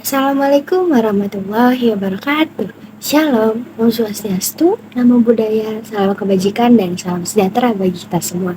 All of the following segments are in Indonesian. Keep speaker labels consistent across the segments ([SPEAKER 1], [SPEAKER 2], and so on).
[SPEAKER 1] Assalamualaikum warahmatullahi wabarakatuh. Shalom, Om Swastiastu, Namo Buddhaya, salam kebajikan dan salam sejahtera bagi kita semua.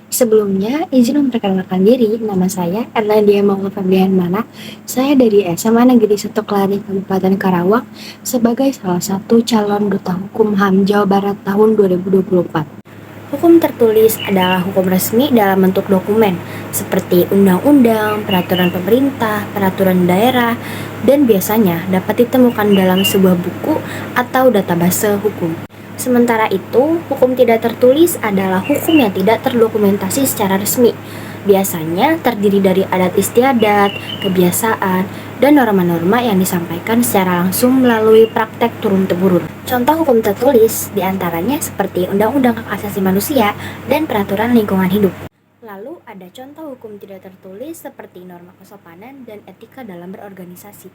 [SPEAKER 1] Sebelumnya, izin memperkenalkan diri, nama saya Erlandia Maula Febrian Mana. Saya dari SMA Negeri 1 Kelari, Kabupaten Karawang, sebagai salah satu calon duta hukum HAM Jawa Barat tahun 2024. Hukum tertulis adalah hukum resmi dalam bentuk dokumen, seperti undang-undang, peraturan pemerintah, peraturan daerah, dan biasanya dapat ditemukan dalam sebuah buku atau database hukum. Sementara itu, hukum tidak tertulis adalah hukum yang tidak terdokumentasi secara resmi. Biasanya terdiri dari adat istiadat, kebiasaan, dan norma-norma yang disampaikan secara langsung melalui praktek turun-temurun. Contoh hukum tertulis diantaranya seperti Undang-Undang Hak Asasi Manusia dan Peraturan Lingkungan Hidup. Lalu ada contoh hukum tidak tertulis seperti norma kesopanan dan etika dalam berorganisasi.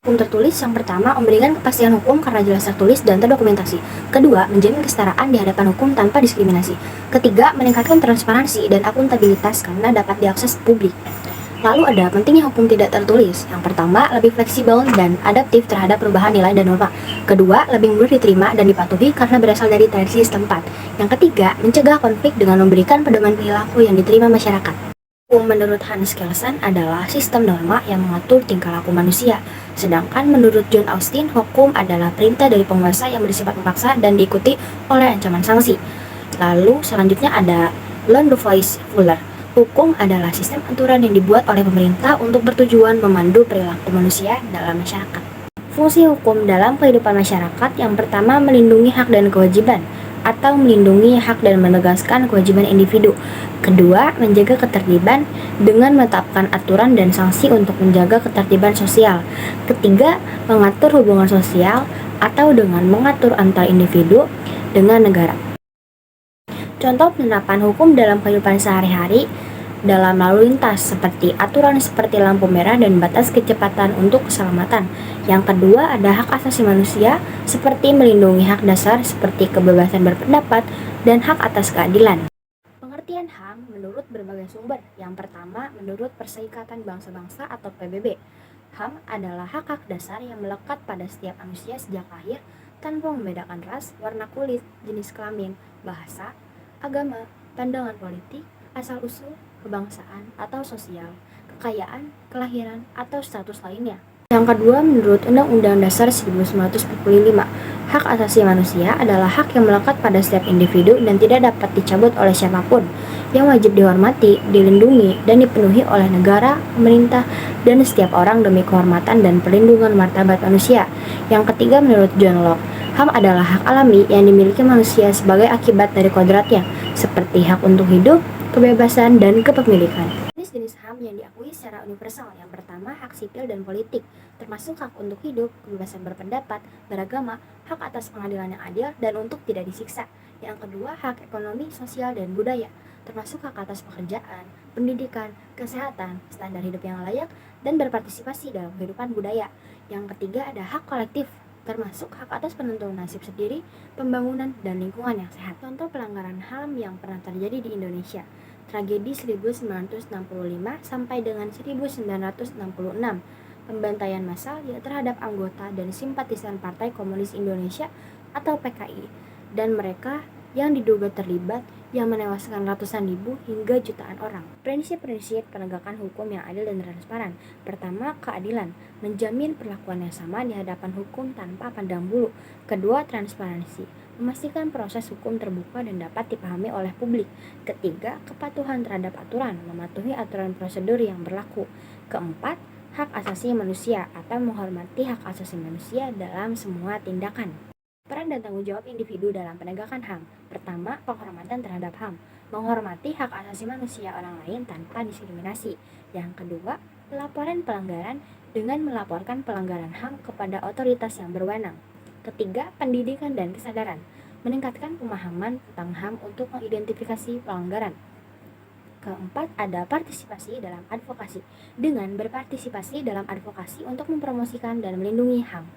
[SPEAKER 1] Hukum tertulis yang pertama memberikan kepastian hukum karena jelas tertulis dan terdokumentasi. Kedua, menjamin kesetaraan di hadapan hukum tanpa diskriminasi. Ketiga, meningkatkan transparansi dan akuntabilitas karena dapat diakses publik. Lalu ada pentingnya hukum tidak tertulis. Yang pertama, lebih fleksibel dan adaptif terhadap perubahan nilai dan norma. Kedua, lebih mudah diterima dan dipatuhi karena berasal dari tradisi setempat. Yang ketiga, mencegah konflik dengan memberikan pedoman perilaku yang diterima masyarakat. Hukum menurut Hans Kelsen adalah sistem norma yang mengatur tingkah laku manusia. Sedangkan menurut John Austin, hukum adalah perintah dari penguasa yang bersifat memaksa dan diikuti oleh ancaman sanksi. Lalu selanjutnya ada Loan-Dubois Fuller. Hukum adalah sistem aturan yang dibuat oleh pemerintah untuk bertujuan memandu perilaku manusia dalam masyarakat. Fungsi hukum dalam kehidupan masyarakat yang pertama melindungi hak dan kewajiban atau melindungi hak dan menegaskan kewajiban individu. Kedua, menjaga ketertiban dengan menetapkan aturan dan sanksi untuk menjaga ketertiban sosial. Ketiga, mengatur hubungan sosial atau dengan mengatur antar individu dengan negara. Contoh penerapan hukum dalam kehidupan sehari-hari dalam lalu lintas seperti aturan seperti lampu merah dan batas kecepatan untuk keselamatan. Yang kedua ada hak asasi manusia seperti melindungi hak dasar seperti kebebasan berpendapat dan hak atas keadilan. Pengertian HAM menurut berbagai sumber. Yang pertama menurut Perserikatan Bangsa-Bangsa atau PBB. HAM adalah hak-hak dasar yang melekat pada setiap manusia sejak lahir tanpa membedakan ras, warna kulit, jenis kelamin, bahasa, agama, pandangan politik, asal-usul, kebangsaan atau sosial, kekayaan, kelahiran, atau status lainnya. Yang kedua, menurut Undang-Undang Dasar 1945, hak asasi manusia adalah hak yang melekat pada setiap individu dan tidak dapat dicabut oleh siapapun, yang wajib dihormati, dilindungi, dan dipenuhi oleh negara, pemerintah, dan setiap orang demi kehormatan dan perlindungan martabat manusia. Yang ketiga, menurut John Locke, HAM adalah hak alami yang dimiliki manusia sebagai akibat dari kodratnya, seperti hak untuk hidup, kebebasan, dan kepemilikan. Jenis-jenis HAM yang diakui secara universal. Yang pertama, hak sipil dan politik, termasuk hak untuk hidup, kebebasan berpendapat, beragama, hak atas pengadilan yang adil, dan untuk tidak disiksa. Yang kedua, hak ekonomi, sosial, dan budaya, termasuk hak atas pekerjaan, pendidikan, kesehatan, standar hidup yang layak, dan berpartisipasi dalam kehidupan budaya. Yang ketiga, ada hak kolektif, termasuk hak atas penentuan nasib sendiri, pembangunan, dan lingkungan yang sehat. Contoh pelanggaran HAM yang pernah terjadi di Indonesia. Tragedi 1965 sampai dengan 1966, pembantaian massal terhadap anggota dan simpatisan Partai Komunis Indonesia atau PKI, dan mereka yang diduga terlibat yang menewaskan ratusan ribu hingga jutaan orang. Prinsip-prinsip penegakan hukum yang adil dan transparan. Pertama, keadilan, menjamin perlakuan yang sama di hadapan hukum tanpa pandang bulu. Kedua, transparansi, memastikan proses hukum terbuka dan dapat dipahami oleh publik. Ketiga, kepatuhan terhadap aturan, mematuhi aturan prosedur yang berlaku. Keempat, hak asasi manusia atau menghormati hak asasi manusia dalam semua tindakan. Peran dan tanggung jawab individu dalam penegakan HAM. Pertama, penghormatan terhadap HAM, menghormati hak asasi manusia orang lain tanpa diskriminasi. Yang kedua, pelaporan pelanggaran dengan melaporkan pelanggaran HAM kepada otoritas yang berwenang. Ketiga, pendidikan dan kesadaran, meningkatkan pemahaman tentang HAM untuk mengidentifikasi pelanggaran. Keempat, ada partisipasi dalam advokasi, dengan berpartisipasi dalam advokasi untuk mempromosikan dan melindungi HAM.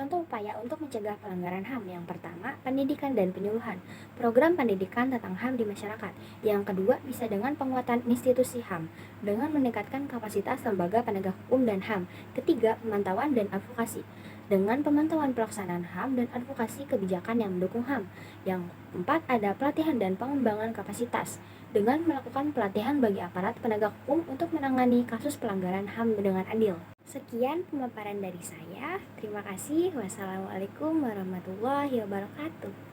[SPEAKER 1] Contoh upaya untuk mencegah pelanggaran HAM. Yang pertama, pendidikan dan penyuluhan. Program pendidikan tentang HAM di masyarakat. Yang kedua, bisa dengan penguatan institusi HAM dengan meningkatkan kapasitas lembaga penegak hukum dan HAM. Ketiga, pemantauan dan advokasi dengan pemantauan pelaksanaan HAM dan advokasi kebijakan yang mendukung HAM. Yang keempat, ada pelatihan dan pengembangan kapasitas dengan melakukan pelatihan bagi aparat penegak hukum untuk menangani kasus pelanggaran HAM dengan adil. Sekian pemaparan dari saya. Terima kasih. Wassalamualaikum warahmatullahi wabarakatuh.